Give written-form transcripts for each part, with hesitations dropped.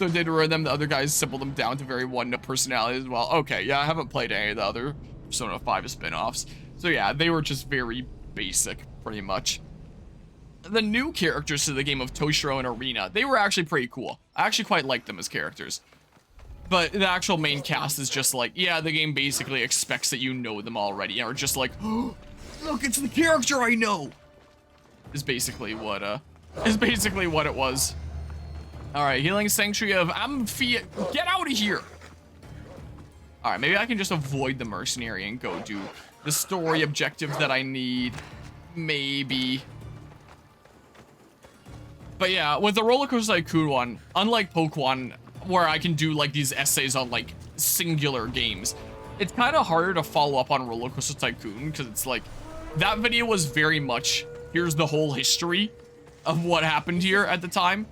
So did ruin them. The other guys simpled them down to very one-note personalities as well. Okay, yeah, I haven't played any of the other Persona 5 spin-offs. So yeah, they were just very basic, pretty much. The new characters to the game of Toshiro and Arena, they were actually pretty cool. I actually quite liked them as characters. But the actual main cast is just like, yeah, the game basically expects that you know them already, or just like, oh, look, it's the character I know. Is basically what it was. All right, Healing Sanctuary of Amphia, get out of here. All right, maybe I can just avoid the mercenary and go do the story objectives that I need. Maybe. But yeah, with the Roller Coaster Tycoon one, unlike Pokemon, where I can do like these essays on like singular games, it's kind of harder to follow up on Roller Coaster Tycoon because it's like that video was very much here's the whole history of what happened here at the time,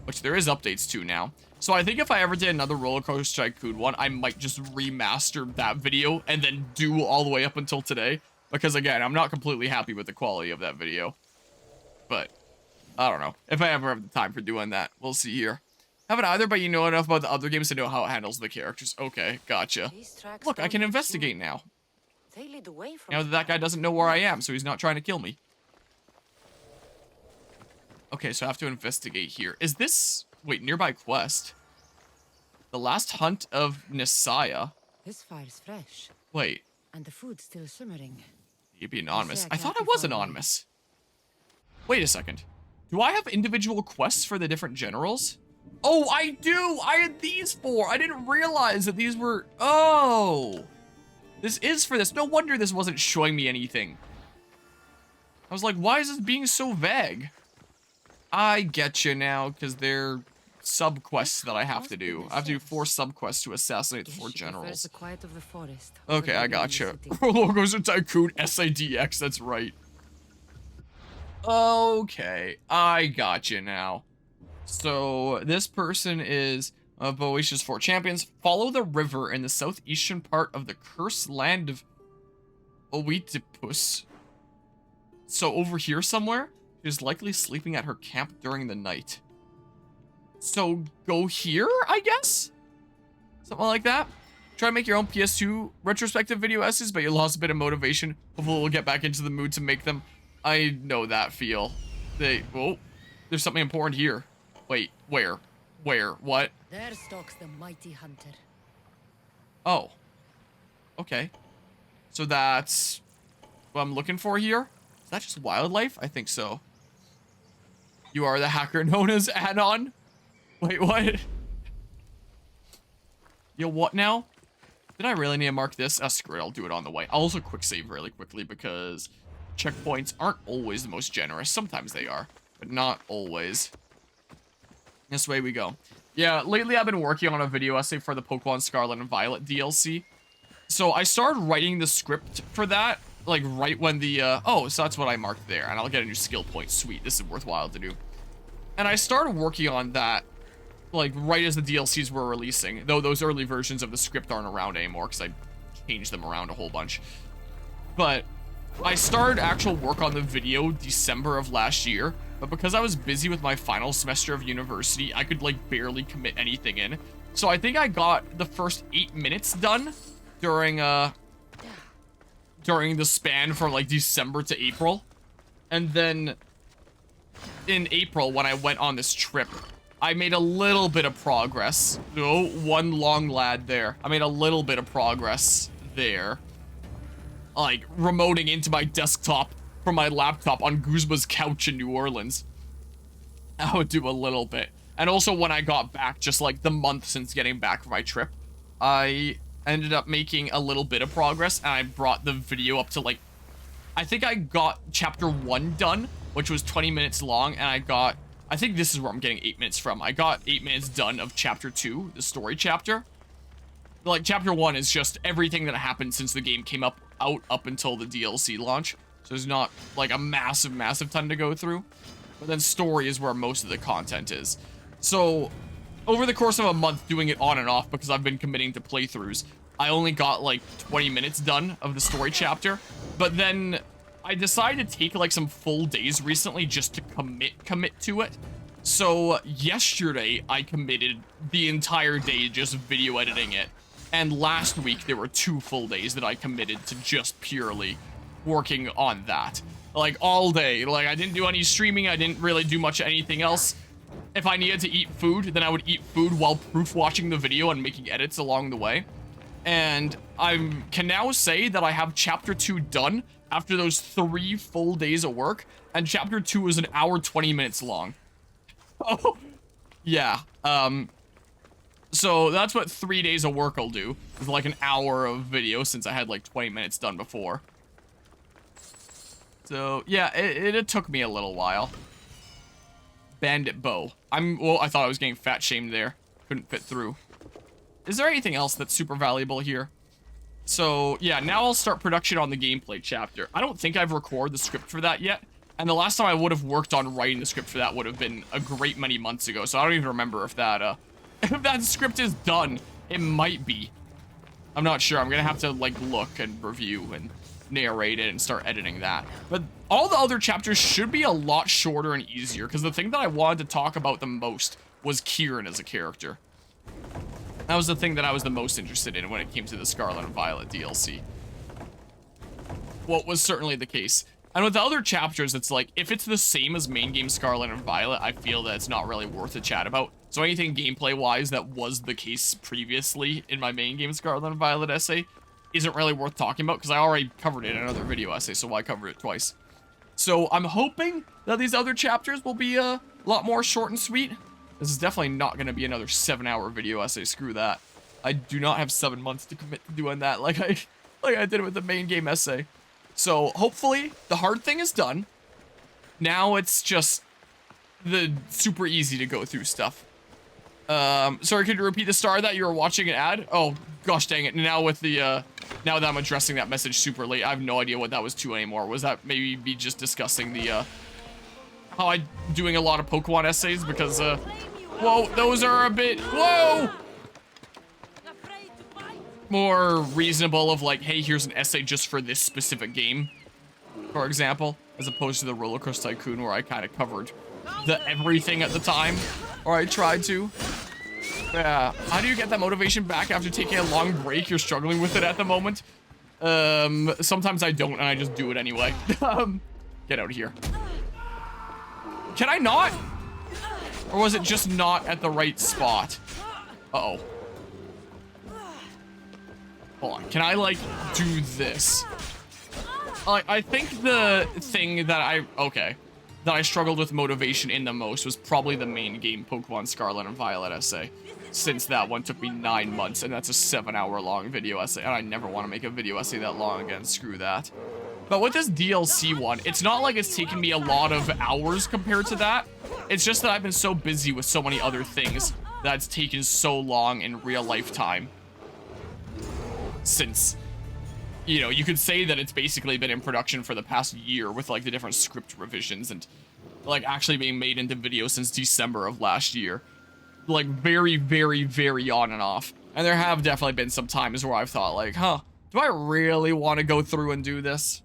which there is updates to now. So I think if I ever did another Roller Coaster Tycoon one, I might just remaster that video and then do all the way up until today, because again, I'm not completely happy with the quality of that video. But I don't know if I ever have the time for doing that. We'll see here. Haven't either, but you know enough about the other games to know how it handles the characters. Okay, gotcha. Look, I can investigate now. Now that guy doesn't know where I am, so he's not trying to kill me. Okay, so I have to investigate here. Is this... Wait, nearby quest. The last hunt of Nisaya. This fire's fresh. Wait. And the food's still simmering. You'd be anonymous. I thought I was anonymous. Wait a second. Do I have individual quests for the different generals? Oh, I do! I had these four! I didn't realize that these were... Oh! This is for this. No wonder this wasn't showing me anything. I was like, why is this being so vague? I get you now, because they're sub-quests that I have to do. I have to do 4 sub-quests to assassinate the 4 generals. Okay, I gotcha. Roller Coaster Tycoon SIDX, that's right. Okay, I gotcha now. So, this person is Boeotia's 4 champions. Follow the river in the southeastern part of the cursed land of Oedipus. So, over here somewhere? She's likely sleeping at her camp during the night. So, go here, I guess? Something like that? Try to make your own PS2 retrospective video essays, but you lost a bit of motivation. Hopefully we'll get back into the mood to make them. I know that feel. Oh, there's something important here. Wait, where? Where? What? There stalks the mighty hunter. Oh. Okay. So that's what I'm looking for here? Is that just wildlife? I think so. You are the hacker known as Anon? Wait, what? Yo, what now? Did I really need to mark this? Screw it, I'll do it on the way. I'll also quick save really quickly because checkpoints aren't always the most generous. Sometimes they are, but not always. This way we go. Yeah, lately I've been working on a video essay for the Pokemon Scarlet and Violet DLC. So I started writing the script for that, like right when the, oh, so that's what I marked there, and I'll get a new skill point. Sweet, this is worthwhile to do. And I started working on that, like, right as the DLCs were releasing, though those early versions of the script aren't around anymore, because I changed them around a whole bunch. But I started actual work on the video December of last year, but because I was busy with my final semester of university, I could, like, barely commit anything in. So I think I got the first 8 minutes done during the span from, like, December to April. And then in April, when I went on this trip, I made a little bit of progress. Oh, one long lad there. I made a little bit of progress there. Like, remoting into my desktop from my laptop on Guzma's couch in New Orleans. I would do a little bit. And also when I got back, just like the month since getting back from my trip, I ended up making a little bit of progress, and I brought the video up to, like, I think I got chapter 1 done, which was 20 minutes long, and I think this is where I'm getting 8 minutes from. I got 8 minutes done of chapter 2, the story chapter. Like, chapter 1 is just everything that happened since the game came out up until the DLC launch. So there's not, like, a massive ton to go through. But then story is where most of the content is. So, over the course of a month doing it on and off, because I've been committing to playthroughs, I only got, like, 20 minutes done of the story chapter. But then I decided to take, like, some full days recently just to commit to it. So yesterday I committed the entire day just video editing it. And last week there were 2 full days that I committed to just purely working on that. Like all day. Like I didn't do any streaming, I didn't really do much of anything else. If I needed to eat food, then I would eat food while proof watching the video and making edits along the way. And I can now say that I have chapter 2 done after those 3 full days of work. And chapter 2 is an hour 20 minutes long. Oh, yeah. So that's what 3 days of work will do. It's like an hour of video since I had like 20 minutes done before. So yeah, it took me a little while. Bandit bow. Well, I thought I was getting fat shamed there. Couldn't fit through. Is there anything else that's super valuable here? So yeah, now I'll start production on the gameplay chapter. I don't think I've recorded the script for that yet. And the last time I would have worked on writing the script for that would have been a great many months ago. So I don't even remember if that, if that script is done. It might be. I'm not sure. I'm gonna have to like look and review and narrate it and start editing that. But all the other chapters should be a lot shorter and easier because the thing that I wanted to talk about the most was Kieran as a character. That was the thing that I was the most interested in when it came to the Scarlet and Violet DLC. What was certainly the case. And with the other chapters, it's like, if it's the same as main game Scarlet and Violet, I feel that it's not really worth a chat about. So anything gameplay-wise that was the case previously in my main game Scarlet and Violet essay isn't really worth talking about because I already covered it in another video essay, so why cover it twice? So I'm hoping that these other chapters will be a lot more short and sweet. This is definitely not going to be another 7-hour video essay. Screw that. I do not have 7 months to commit to doing that like I did with the main game essay. So hopefully the hard thing is done. Now it's just the super easy to go through stuff. Sorry, could you repeat the star that you were watching an ad? Oh, gosh dang it. Now with the, now that I'm addressing that message super late, I have no idea what that was to anymore. Was that maybe me just discussing the, how I'm doing a lot of Pokemon essays because, whoa, those are a bit, whoa! More reasonable of like, hey, here's an essay just for this specific game, for example, as opposed to the Roller Coaster Tycoon where I kind of covered the everything at the time, or I tried to. Yeah, how do you get that motivation back after taking a long break? You're struggling with it at the moment. Sometimes I don't, and I just do it anyway. Get out of here. Can I not? Or was it just not at the right spot? Uh-oh. Hold on, can I, like, do this? I think the thing that that I struggled with motivation in the most was probably the main game Pokemon Scarlet and Violet essay. Since that one took me 9 months, and that's a 7-hour long video essay, and I never want to make a video essay that long again, screw that. But with this DLC one, it's not like it's taken me a lot of hours compared to that. It's just that I've been so busy with so many other things that it's taken so long in real life time. Since, you know, you could say that it's basically been in production for the past year with like the different script revisions and like actually being made into video since December of last year. Like very, very, very on and off. And there have definitely been some times where I've thought like, huh, do I really want to go through and do this?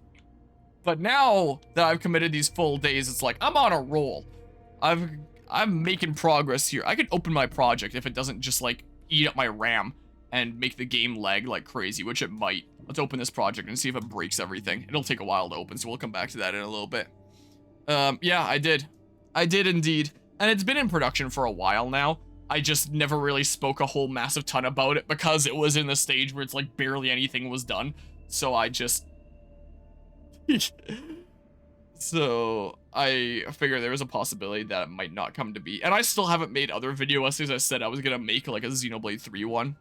But now that I've committed these full days, it's like, I'm on a roll. I'm making progress here. I could open my project if it doesn't just like eat up my RAM and make the game lag like crazy, which it might. Let's open this project and see if it breaks everything. It'll take a while to open, so we'll come back to that in a little bit. Yeah, I did. I did indeed. And it's been in production for a while now. I just never really spoke a whole massive ton about it because it was in the stage where it's like barely anything was done. So I just... So I figured there was a possibility that it might not come to be. And I still haven't made other video essays. I said I was gonna make like a Xenoblade 3 one.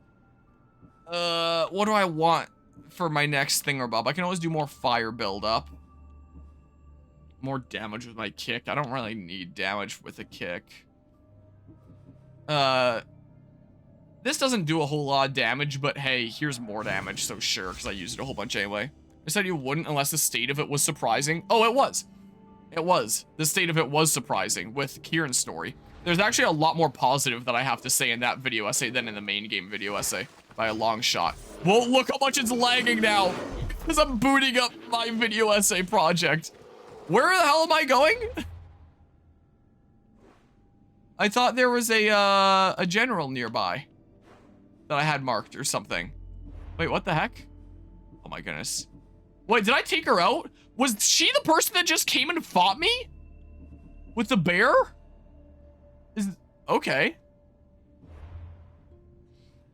What do I want for my next thingamabob? I can always do more fire build-up. More damage with my kick. I don't really need damage with a kick. This doesn't do a whole lot of damage, but hey, here's more damage, so sure, because I used it a whole bunch anyway. I said you wouldn't unless the state of it was surprising. Oh, it was. It was. The state of it was surprising with Kieran's story. There's actually a lot more positive that I have to say in that video essay than in the main game video essay. By a long shot. Well, look how much it's lagging now. Because I'm booting up my video essay project. Where the hell am I going? I thought there was a general nearby that I had marked or something. Wait, what the heck? Oh my goodness. Wait, did I take her out? Was she the person that just came and fought me? With the bear? Okay.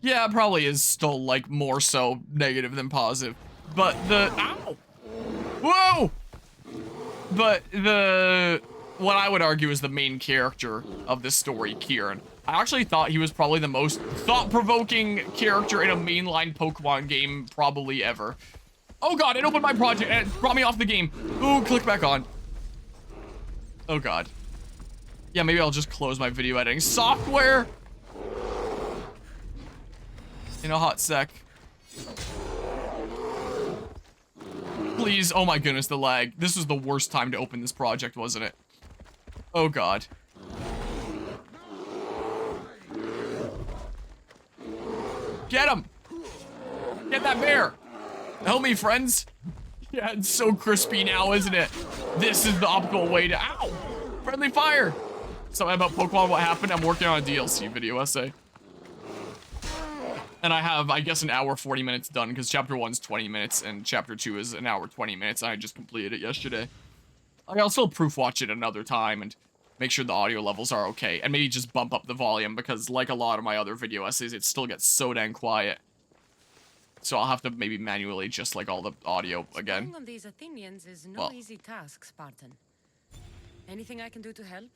Yeah, it probably is still, like, more so negative than positive. But ow! Whoa! But what I would argue is the main character of this story, Kieran. I actually thought he was probably the most thought-provoking character in a mainline Pokemon game probably ever. Oh god, it opened my project and it brought me off the game. Ooh, click back on. Oh god. Yeah, maybe I'll just close my video editing software in a hot sec. Please, oh my goodness, the lag. This was the worst time to open this project, wasn't it? Oh god. Get him! Get that bear! Help me, friends! Yeah, it's so crispy now, isn't it? This is the optimal way to— ow! Friendly fire! Something about Pokemon, what happened? I'm working on a DLC video essay. And I have, I guess, an hour 40 minutes done, because chapter 1's 20 minutes, and chapter 2 is an hour 20 minutes. I just completed it yesterday. I'll still proof watch it another time, and make sure the audio levels are okay, and maybe just bump up the volume, because like a lot of my other video essays, it still gets so dang quiet. So I'll have to maybe manually adjust like all the audio again. Spying on these Athenians is no easy task, Spartan. Anything I can do to help?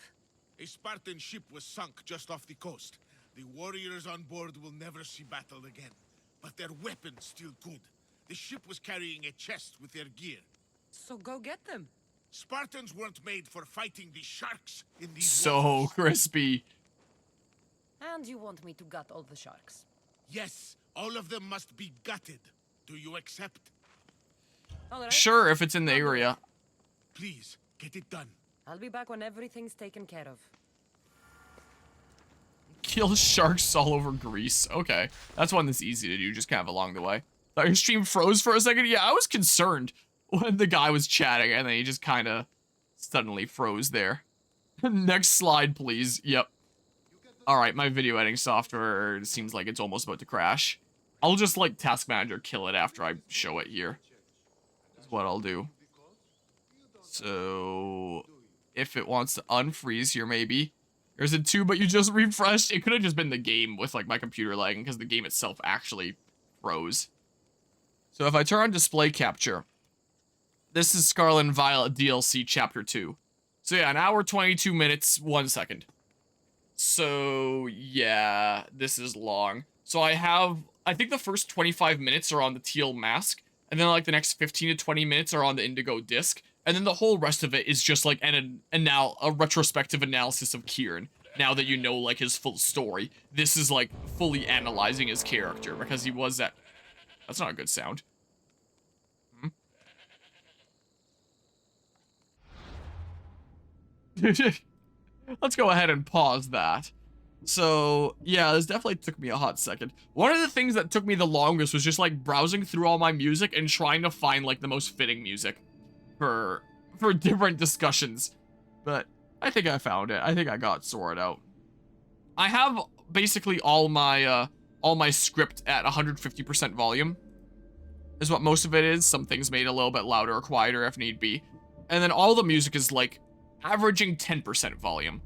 A Spartan ship was sunk just off the coast. The warriors on board will never see battle again. But their weapons still good. The ship was carrying a chest with their gear. So go get them. Spartans weren't made for fighting the sharks in these So waters. crispy. And you want me to gut all the sharks? Yes, all of them must be gutted. Do you accept? All right. Sure, if it's in the area. Please, get it done. I'll be back when everything's taken care of. Kill sharks all over Greece. Okay, that's one that's easy to do, just kind of along the way. Thought your stream froze for a second. Yeah, I was concerned when the guy was chatting and then he just kind of suddenly froze there. Next slide, please. Yep. All right, my video editing software seems like it's almost about to crash. I'll just like Task Manager kill it after I show it here. That's what I'll do. So if it wants to unfreeze here, maybe. There's a 2, but you just refreshed. It could have just been the game with like my computer lagging because the game itself actually froze. So if I turn on display capture, this is Scarlet and Violet DLC Chapter 2. So yeah, an hour, 22 minutes, 1 second. So yeah, this is long. So I think the first 25 minutes are on the teal mask, and then like the next 15 to 20 minutes are on the indigo disc, and then the whole rest of it is just like a retrospective analysis of Kieran. Now that you know like his full story, this is like fully analyzing his character because he was at— that's not a good sound. Let's go ahead and pause that. So, yeah, this definitely took me a hot second. One of the things that took me the longest was just, like, browsing through all my music and trying to find, like, the most fitting music for different discussions. But I think I found it. I think I got sorted out. I have basically all my script at 150% volume, is what most of it is. Some things made a little bit louder or quieter if need be. And then all the music is, like, averaging 10% volume.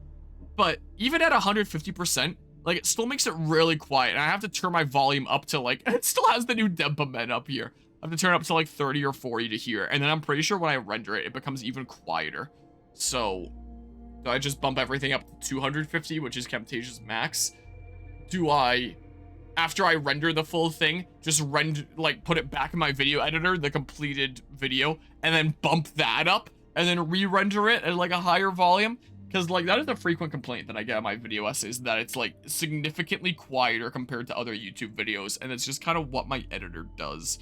But even at 150%, like, it still makes it really quiet. And I have to turn my volume up to, like, it still has the new Dempamen up here. I have to turn it up to, like, 30 or 40 to hear. And then I'm pretty sure when I render it, it becomes even quieter. So, do I just bump everything up to 250, which is Camtasia's max? Do I, after I render the full thing, just put it back in my video editor, the completed video, and then bump that up? And then re-render it at, like, a higher volume? Because, like, that is a frequent complaint that I get on my video essays, that it's, like, significantly quieter compared to other YouTube videos, and it's just kind of what my editor does.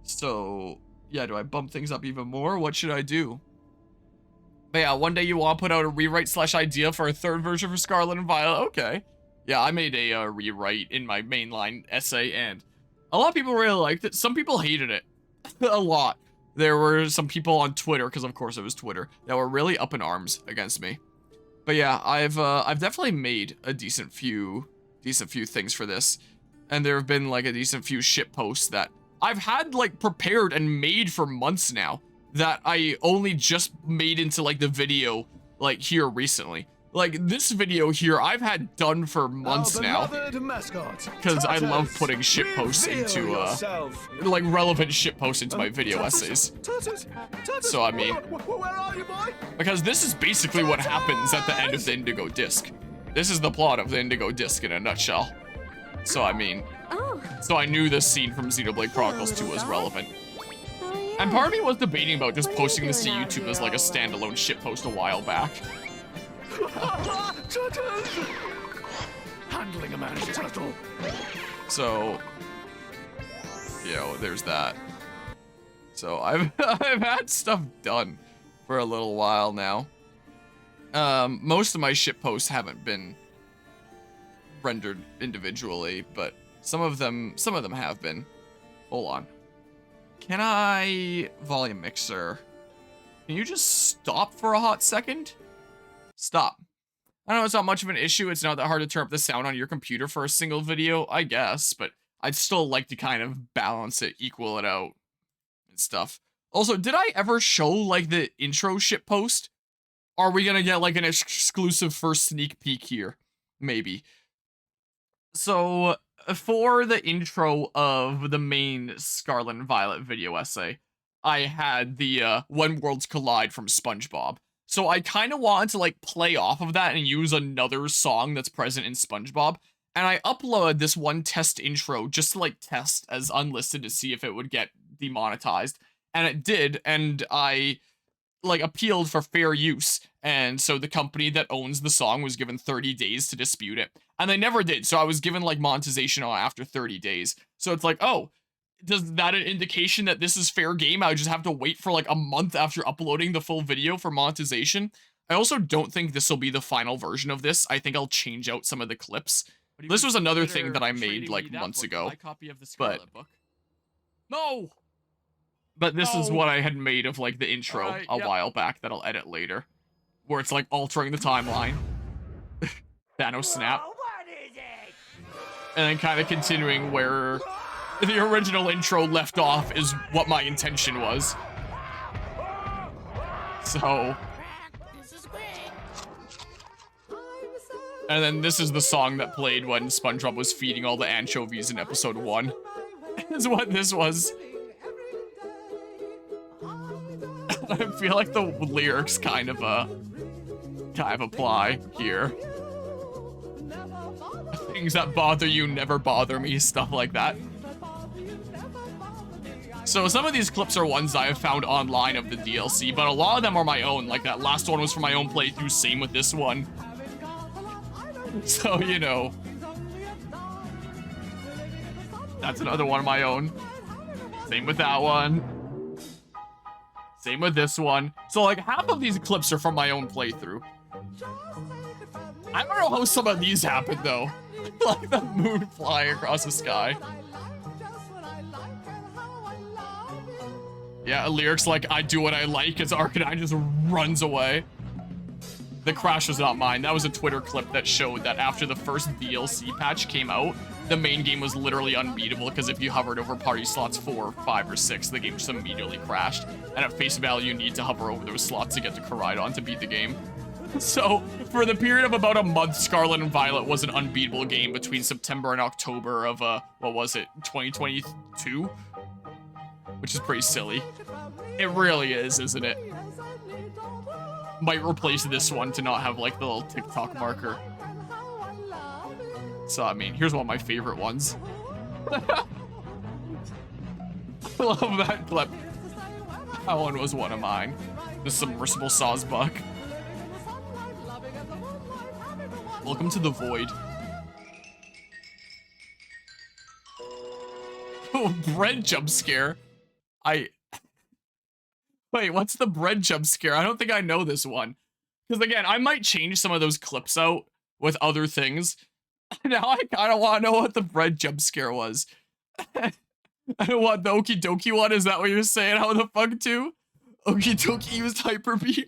So, yeah, do I bump things up even more? What should I do? But yeah, one day you want to put out a rewrite/idea for a third version for Scarlet and Violet. Okay. Yeah, I made a rewrite in my mainline essay, and a lot of people really liked it. Some people hated it. A lot. There were some people on Twitter, because of course it was Twitter, that were really up in arms against me. But yeah, I've definitely made a decent few things for this. And there have been like a decent few shit posts that I've had like prepared and made for months now that I only just made into like the video like here recently. Like this video here I've had done for months now because I love putting shit posts into like relevant shit posts into my video essays. So I mean, because this is basically what happens at the end of the Indigo Disc. This is the plot of the Indigo Disc in a nutshell. So I mean, so I knew this scene from Xenoblade Chronicles 2 was relevant. And part of me was debating about just posting this to YouTube as like a standalone shitpost a while back. Handling a man's turtle. So, you know, there's that. So I've had stuff done for a little while now. Most of my shitposts haven't been rendered individually, but some of them have been. Hold on. Can I volume mixer? Can you just stop for a hot second? Stop. I know it's not much of an issue. It's not that hard to turn up the sound on your computer for a single video, I guess, but I'd still like to kind of balance it, equal it out and stuff. Also, did I ever show like the intro shitpost? Are we gonna get like an exclusive first sneak peek here? Maybe. So, for the intro of the main Scarlet and Violet video essay, I had the When Worlds Collide from SpongeBob. So I kind of wanted to like play off of that and use another song that's present in SpongeBob. And I uploaded this one test intro just to like test as unlisted to see if it would get demonetized. And it did, and I like appealed for fair use. And so the company that owns the song was given 30 days to dispute it. And they never did. So I was given like monetization after 30 days. So it's like, oh, does that an indication that this is fair game? I would just have to wait for like a month after uploading the full video for monetization. I also don't think this will be the final version of this. I think I'll change out some of the clips. This was another thing that I made like months ago. No! But this is what I had made of like the intro a while back that I'll edit later. Where it's like altering the timeline. Thanos snap. And then kind of continuing where the original intro left off is what my intention was. So. And then this is the song that played when SpongeBob was feeding all the anchovies in episode 1. Is what this was. I feel like the lyrics kind of apply here. Things that bother you never bother me, stuff like that. So some of these clips are ones I have found online of the DLC, but a lot of them are my own. Like that last one was from my own playthrough, same with this one. So, you know. That's another one of my own. Same with that one. Same with this one. So like half of these clips are from my own playthrough. I don't know how some of these happened though. Like the moon flying across the sky. Yeah, lyrics like I do what I like as Arcanine just runs away. The crash was not mine. That was a Twitter clip that showed that after the first DLC patch came out, the main game was literally unbeatable because if you hovered over party slots 4, 5, or 6, the game just immediately crashed. And at face value, you need to hover over those slots to get to Koraidon to beat the game. So, for the period of about a month, Scarlet and Violet was an unbeatable game between September and October of, what was it, 2022? Which is pretty silly. It really is, isn't it? Might replace this one to not have, like, the little TikTok marker. So, I mean, here's one of my favorite ones. I love that clip. That one was one of mine. The submersible Sawsbuck. Welcome to the void. Oh, bread jump scare. Wait, what's the bread jump scare? I don't think I know this one. Because again, I might change some of those clips out with other things. Now I kind of want to know what the bread jump scare was. I don't want the Okie Dokie one. Is that what you're saying? How the fuck too? Okie Dokie used Hyper Beam.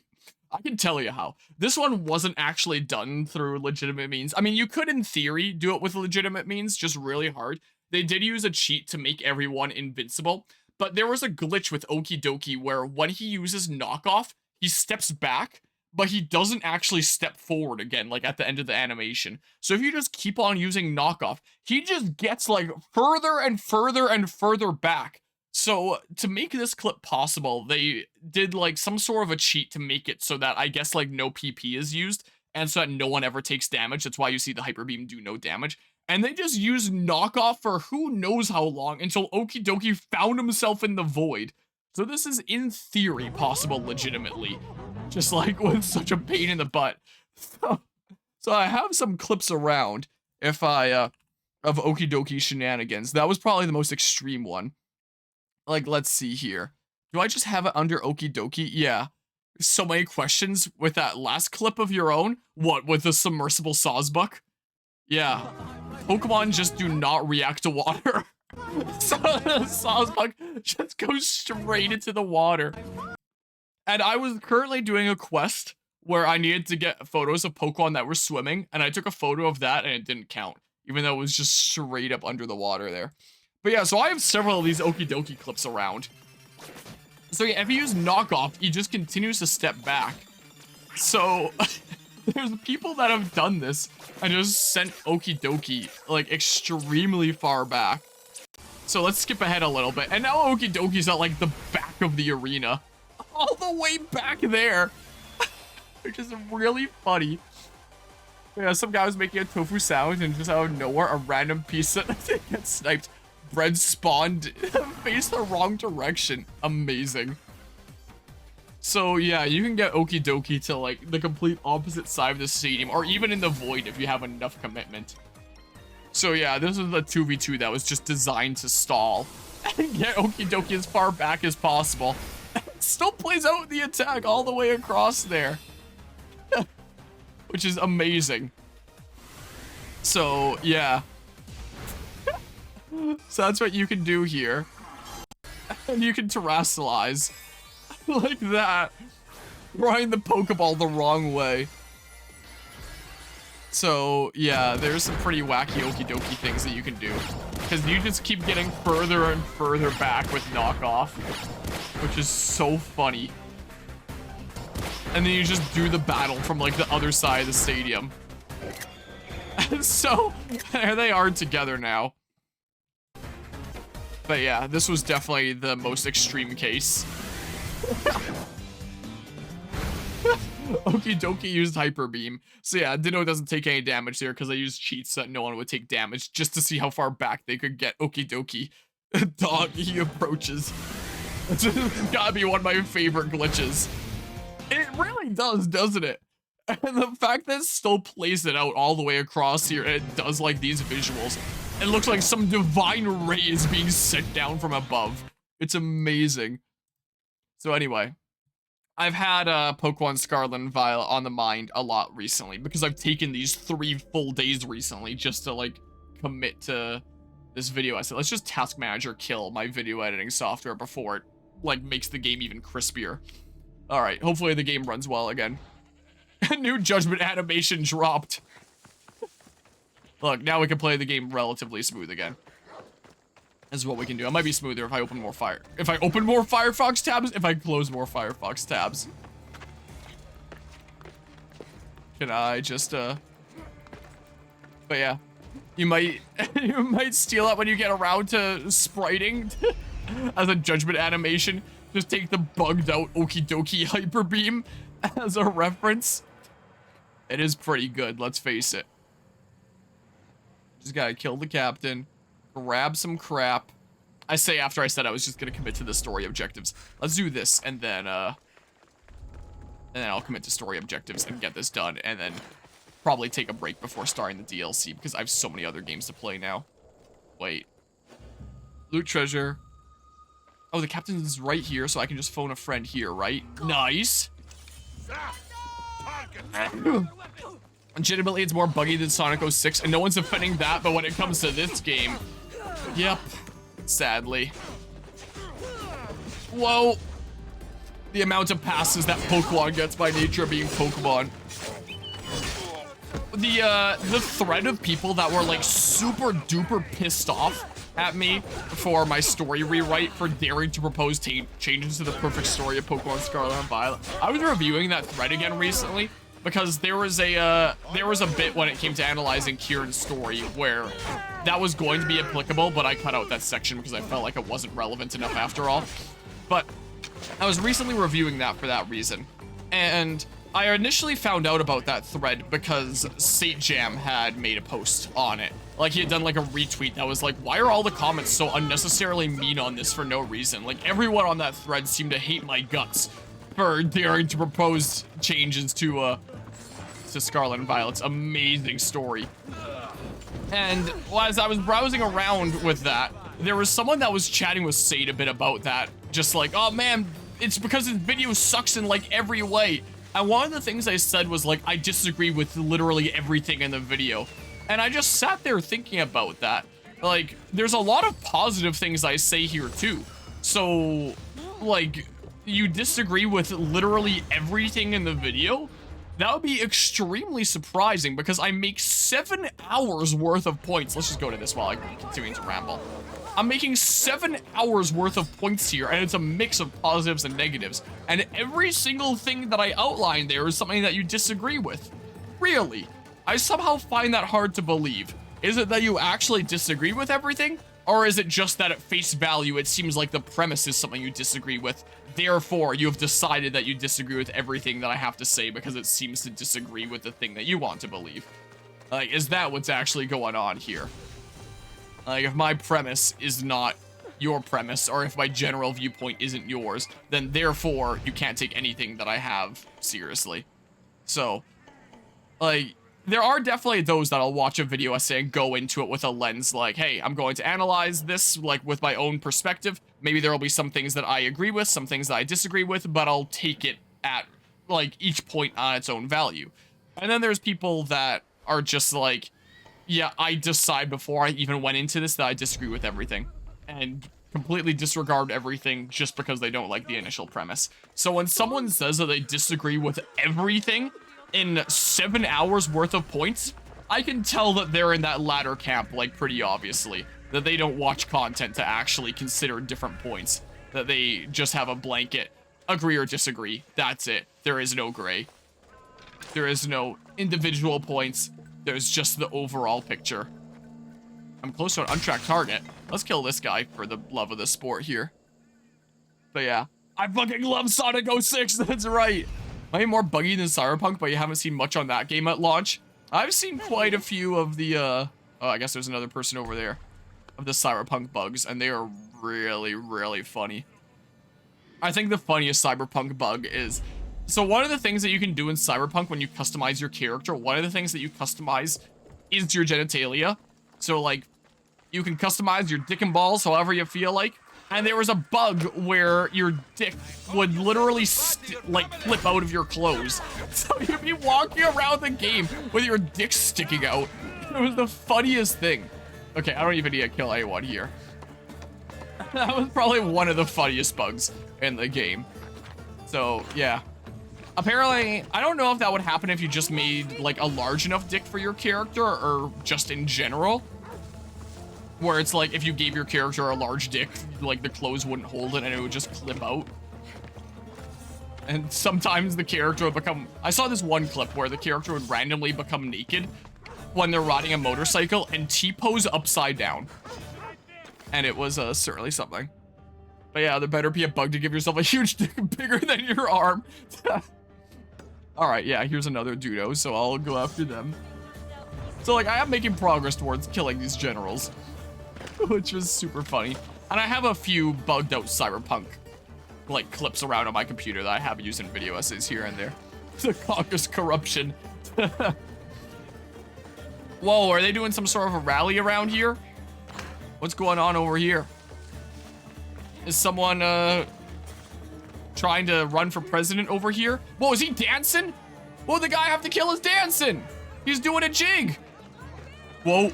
I can tell you how. This one wasn't actually done through legitimate means. I mean, you could, in theory, do it with legitimate means, just really hard. They did use a cheat to make everyone invincible, but there was a glitch with Okie Dokie where when he uses knockoff, he steps back, but he doesn't actually step forward again, like at the end of the animation. So if you just keep on using knockoff, he just gets like further and further and further back. So to make this clip possible, they did like some sort of a cheat to make it so that I guess like no PP is used and so that no one ever takes damage. That's why you see the hyper beam do no damage. And they just used knockoff for who knows how long until Okie Dokie found himself in the void. So this is in theory possible legitimately, just like with such a pain in the butt. So I have some clips around of Okie Dokie shenanigans. That was probably the most extreme one. Like, let's see here. Do I just have it under Okie Dokie? Yeah. So many questions with that last clip of your own. What, with the submersible Sawsbuck? Yeah. Pokemon just do not react to water. So the Sawsbuck just goes straight into the water. And I was currently doing a quest where I needed to get photos of Pokemon that were swimming, and I took a photo of that and it didn't count, even though it was just straight up under the water there. But yeah, so I have several of these Okie Dokie clips around. So yeah, if you use knockoff, he just continues to step back. So there's people that have done this and just sent Okie Dokie like extremely far back. So let's skip ahead a little bit. And now Okie Dokie's at like the back of the arena. All the way back there. Which is really funny. Yeah, some guy was making a tofu sound and just out of nowhere, a random piece that gets sniped. Bread spawned, faced the wrong direction. Amazing. So yeah, you can get Okie Dokie to like the complete opposite side of the stadium, or even in the void if you have enough commitment. So yeah, this is the 2v2 that was just designed to stall and get Okie Dokie as far back as possible. It still plays out the attack all the way across there. Which is amazing. So yeah. So that's what you can do here. And you can terrestrialize. Like that. Throwing the Pokeball the wrong way. So, yeah, there's some pretty wacky Okie Dokie things that you can do. Because you just keep getting further and further back with knockoff. Which is so funny. And then you just do the battle from, like, the other side of the stadium. And so, there they are together now. But yeah, this was definitely the most extreme case. Okie Dokie used Hyper Beam. So yeah, Dino doesn't take any damage here because I used cheats so that no one would take damage just to see how far back they could get Okie Dokie. Dog, he approaches. It's gotta be one of my favorite glitches. It really does, doesn't it? And the fact that it still plays it out all the way across here, and it does like these visuals. It looks like some divine ray is being sent down from above. It's amazing. So anyway, I've had Pokemon Scarlet and Violet on the mind a lot recently because I've taken these 3 full days recently just to like commit to this video. I said, let's just Task Manager kill my video editing software before it like makes the game even crispier. All right, hopefully the game runs well again. New judgment animation dropped. Look, now we can play the game relatively smooth again. This is what we can do. It might be smoother if I open more Firefox tabs, if I close more Firefox tabs. Can I just, But yeah. You might steal it when you get around to spriting as a judgment animation. Just take the bugged out Okie Dokie Hyper Beam as a reference. It is pretty good, let's face it. Just gotta kill the captain, grab some crap. I say after I said I was just gonna commit to the story objectives. Let's do this, and then I'll commit to story objectives and get this done, and then probably take a break before starting the DLC, because I have so many other games to play now. Wait. Loot treasure. Oh, the captain's right here, so I can just phone a friend here, right? Nice! Legitimately, it's more buggy than Sonic 06, and no one's defending that, but when it comes to this game, yep, sadly. Whoa. the amount of passes that Pokemon gets by nature of being Pokemon. The thread of people that were like super duper pissed off at me for my story rewrite for daring to propose changes to the perfect story of Pokemon Scarlet and Violet. I was reviewing that thread again recently because there was a bit when it came to analyzing Kieran's story where that was going to be applicable, but I cut out that section because I felt like it wasn't relevant enough after all. But I was recently reviewing that for that reason, and I initially found out about that thread because Sate Jam had made a post on it. Like, he had done like a retweet that was like, why are all the comments so unnecessarily mean on this for no reason? Like, everyone on that thread seemed to hate my guts for daring to propose changes to Scarlet and Violet's amazing story. And as I was browsing around with that, there was someone that was chatting with Sate a bit about that. Just like, oh man, it's because this video sucks in like every way. And one of the things I said was like, I disagree with literally everything in the video. And I just sat there thinking about that. Like, there's a lot of positive things I say here too. So, like, you disagree with literally everything in the video? That would be extremely surprising because I make 7 hours worth of points. Let's just go to this while I'm continuing to ramble. I'm making 7 hours worth of points here, and it's a mix of positives and negatives. And every single thing that I outlined there is something that you disagree with. Really? I somehow find that hard to believe. Is it that you actually disagree with everything? Or is it just that at face value, it seems like the premise is something you disagree with? Therefore, you have decided that you disagree with everything that I have to say because it seems to disagree with the thing that you want to believe. Like, is that what's actually going on here? Like, if my premise is not your premise, or if my general viewpoint isn't yours, then therefore, you can't take anything that I have seriously. So, like, there are definitely those that'll watch a video essay and go into it with a lens like, hey, I'm going to analyze this, like, with my own perspective. Maybe there will be some things that I agree with, some things that I disagree with, but I'll take it at, like, each point on its own value. And then there's people that are just like, yeah, I decide before I even went into this that I disagree with everything. And completely disregard everything just because they don't like the initial premise. So when someone says that they disagree with everything in 7 hours worth of points, I can tell that they're in that latter camp, like, pretty obviously. That they don't watch content to actually consider different points. That they just have a blanket agree or disagree. That's it. There is no gray. There is no individual points. There's just the overall picture. I'm close to an untracked target. Let's kill this guy for the love of the sport here. But yeah, I fucking love Sonic 06, that's right. Might be more buggy than Cyberpunk, but you haven't seen much on that game at launch. I've seen quite a few of the, oh, I guess there's another person over there, of the Cyberpunk bugs, and they are really, really funny. I think the funniest Cyberpunk bug is, so one of the things that you can do in Cyberpunk when you customize your character, one of the things that you customize is your genitalia. So, like, you can customize your dick and balls however you feel like. And there was a bug where your dick would literally, like, flip out of your clothes. So you'd be walking around the game with your dick sticking out. It was the funniest thing. Okay, I don't even need to kill anyone here. That was probably one of the funniest bugs in the game. So, yeah. Apparently, I don't know if that would happen if you just made, like, a large enough dick for your character, or just in general. Where it's like, if you gave your character a large dick, like, the clothes wouldn't hold it and it would just clip out. And sometimes the character would become... I saw this one clip where the character would randomly become naked when they're riding a motorcycle and T-pose upside down. And it was certainly something. But yeah, there better be a bug to give yourself a huge dick bigger than your arm. Alright, yeah, here's another Dudo, so I'll go after them. So, like, I am making progress towards killing these generals, which was super funny. And I have a few bugged out Cyberpunk, like, clips around on my computer that I have used in video essays here and there. The caucus corruption. Whoa, are they doing some sort of a rally around here? What's going on over here? Is someone, trying to run for president over here? Whoa, is he dancing? Whoa, the guy I have to kill is dancing. He's doing a jig. Whoa.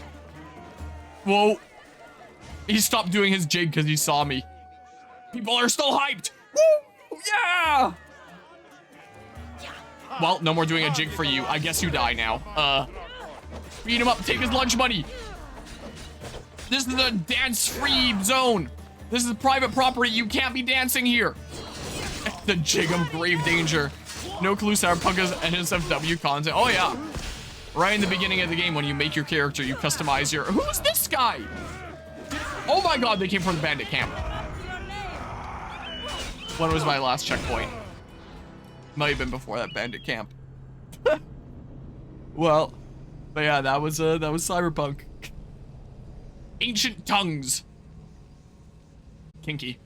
Whoa. He stopped doing his jig because he saw me. People are still hyped. Woo! Yeah! Well, no more doing a jig for you. I guess you die now. Beat him up. Take his lunch money. This is a dance-free zone. This is private property. You can't be dancing here. The jig of grave danger. No clue Cyberpunk is NSFW content. Oh, yeah. Right in the beginning of the game, when you make your character, you customize your... Who's this guy? Oh, my God. They came from the bandit camp. When was my last checkpoint? Might have been before that bandit camp. Well, but yeah, that was Cyberpunk. Ancient tongues. Kinky.